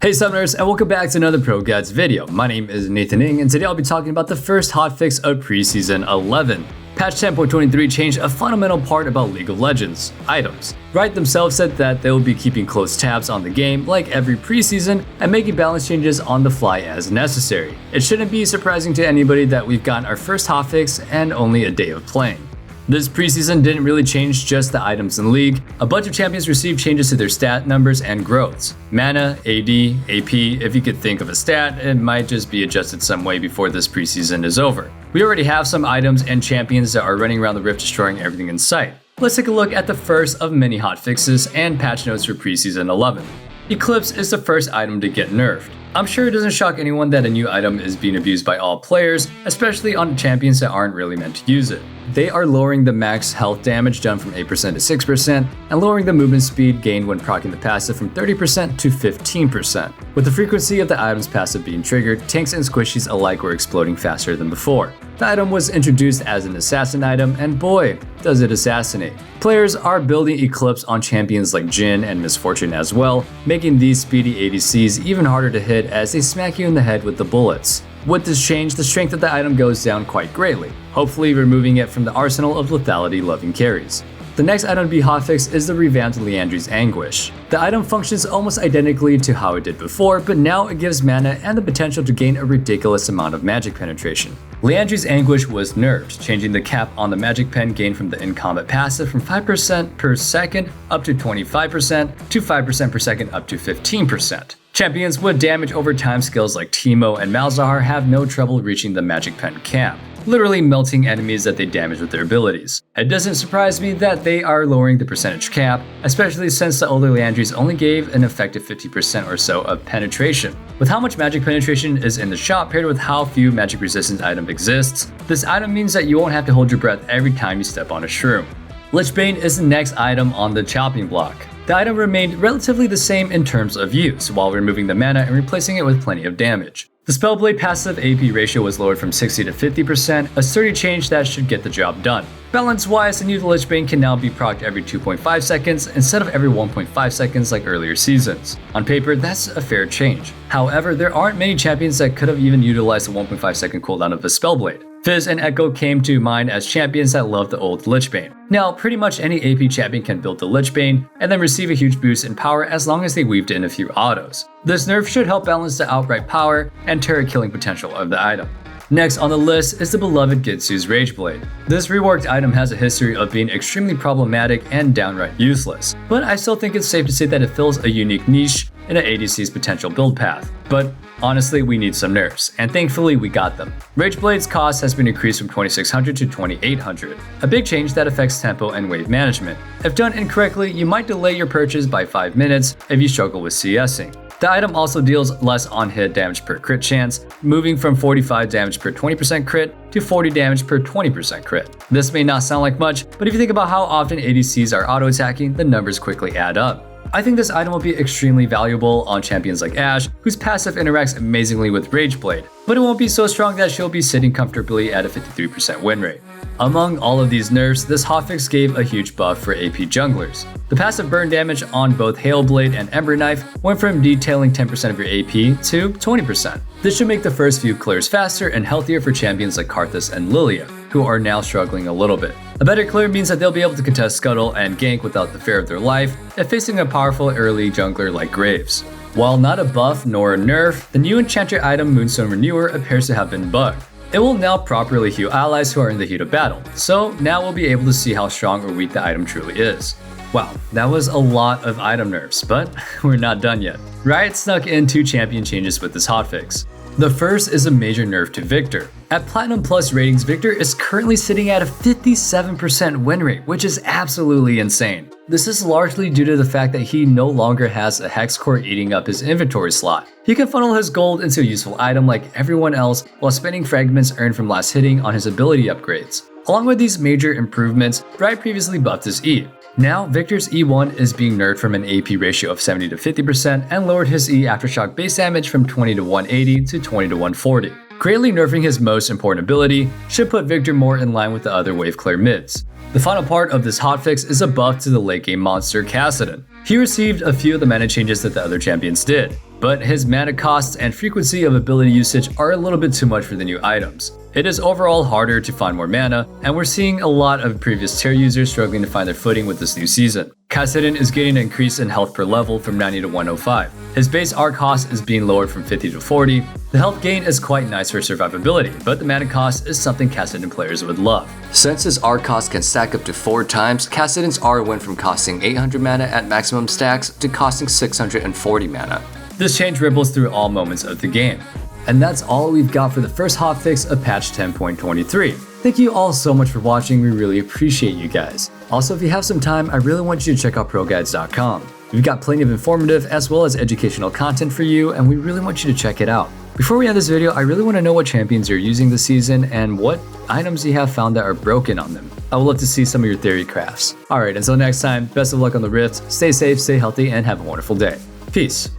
Hey Summoners, and welcome back to another ProGuides video. My name is Nathan Ng, and today I'll be talking about the first hotfix of Preseason 11. Patch 10.23 changed a fundamental part about League of Legends, items. Riot themselves said that they will be keeping close tabs on the game like every preseason and making balance changes on the fly as necessary. It shouldn't be surprising to anybody that we've gotten our first hotfix and only a day of playing. This preseason didn't really change just the items in League. A bunch of champions received changes to their stat numbers and growths. Mana, AD, AP, if you could think of a stat, it might just be adjusted some way before this preseason is over. We already have some items and champions that are running around the Rift destroying everything in sight. Let's take a look at the first of many hotfixes and patch notes for Preseason 11. Eclipse is the first item to get nerfed. I'm sure it doesn't shock anyone that a new item is being abused by all players, especially on champions that aren't really meant to use it. They are lowering the max health damage done from 8% to 6% and lowering the movement speed gained when proccing the passive from 30% to 15%. With the frequency of the item's passive being triggered, tanks and squishies alike were exploding faster than before. The item was introduced as an assassin item, and boy, does it assassinate. Players are building Eclipse on champions like Jhin and Misfortune as well, making these speedy ADCs even harder to hit as they smack you in the head with the bullets. With this change, the strength of the item goes down quite greatly, hopefully removing it from the arsenal of lethality-loving carries. The next item to be hotfixed is the revamped Liandry's Anguish. The item functions almost identically to how it did before, but now it gives mana and the potential to gain a ridiculous amount of magic penetration. Liandry's Anguish was nerfed, changing the cap on the magic pen gained from the in-combat passive from 5% per second up to 25% to 5% per second up to 15%. Champions with damage over time skills like Teemo and Malzahar have no trouble reaching the magic pen cap, literally melting enemies that they damage with their abilities. It doesn't surprise me that they are lowering the percentage cap, especially since the older Liandry's only gave an effective 50% or so of penetration. With how much magic penetration is in the shop paired with how few magic resistance item exists, this item means that you won't have to hold your breath every time you step on a shroom. Lichbane is the next item on the chopping block. The item remained relatively the same in terms of use, while removing the mana and replacing it with plenty of damage. The Spellblade passive AP ratio was lowered from 60 to 50%, a sturdy change that should get the job done. Balance-wise, the new Lichbane can now be procced every 2.5 seconds instead of every 1.5 seconds like earlier seasons. On paper, that's a fair change. However, there aren't many champions that could have even utilized the 1.5 second cooldown of the Spellblade. Fizz and Echo came to mind as champions that love the old Lichbane. Now, pretty much any AP champion can build the Lichbane and then receive a huge boost in power as long as they weaved in a few autos. This nerf should help balance the outright power and turret killing potential of the item. Next on the list is the beloved Gitsu's Rageblade. This reworked item has a history of being extremely problematic and downright useless, but I still think it's safe to say that it fills a unique niche in an ADC's potential build path. But honestly, we need some nerfs, and thankfully we got them. Rageblade's cost has been increased from 2600 to 2800, a big change that affects tempo and wave management. If done incorrectly, you might delay your purchase by 5 minutes if you struggle with CSing. The item also deals less on-hit damage per crit chance, moving from 45 damage per 20% crit to 40 damage per 20% crit. This may not sound like much, but if you think about how often ADCs are auto-attacking, the numbers quickly add up. I think this item will be extremely valuable on champions like Ashe, whose passive interacts amazingly with Rageblade, but it won't be so strong that she'll be sitting comfortably at a 53% win rate. Among all of these nerfs, this hotfix gave a huge buff for AP junglers. The passive burn damage on both Hailblade and Ember Knife went from detailing 10% of your AP to 20%. This should make the first few clears faster and healthier for champions like Karthus and Lilia, who are now struggling a little bit. A better clear means that they'll be able to contest Scuttle and gank without the fear of their life if facing a powerful early jungler like Graves. While not a buff nor a nerf, the new enchanter item Moonstone Renewer appears to have been bugged. It will now properly heal allies who are in the heat of battle, so now we'll be able to see how strong or weak the item truly is. Wow, that was a lot of item nerfs, but we're not done yet. Riot snuck in 2 champion changes with this hotfix. The first is a major nerf to Viktor. At Platinum Plus ratings, Viktor is currently sitting at a 57% win rate, which is absolutely insane. This is largely due to the fact that he no longer has a hex core eating up his inventory slot. He can funnel his gold into a useful item like everyone else while spending fragments earned from last hitting on his ability upgrades. Along with these major improvements, Riot previously buffed his E. Now, Viktor's E1 is being nerfed from an AP ratio of 70 to 50% and lowered his E aftershock base damage from 20 to 180 to 20 to 140. Greatly nerfing his most important ability should put Viktor more in line with the other wave clear mids. The final part of this hotfix is a buff to the late game monster Kassadin. He received a few of the mana changes that the other champions did. but his mana costs and frequency of ability usage are a little bit too much for the new items. It is overall harder to find more mana, and we're seeing a lot of previous tier users struggling to find their footing with this new season. Kassadin is getting an increase in health per level from 90 to 105. His base R cost is being lowered from 50 to 40. The health gain is quite nice for survivability, but the mana cost is something Kassadin players would love. Since his R cost can stack up to 4 times, Kassadin's R went from costing 800 mana at maximum stacks to costing 640 mana. This change ripples through all moments of the game. And that's all we've got for the first hotfix of patch 10.23. Thank you all so much for watching, we really appreciate you guys. Also, if you have some time, I really want you to check out ProGuides.com. We've got plenty of informative as well as educational content for you, and we really want you to check it out. Before we end this video, I really want to know what champions you're using this season and what items you have found that are broken on them. I would love to see some of your theory crafts. Alright, until next time, best of luck on the Rift, stay safe, stay healthy, and have a wonderful day. Peace.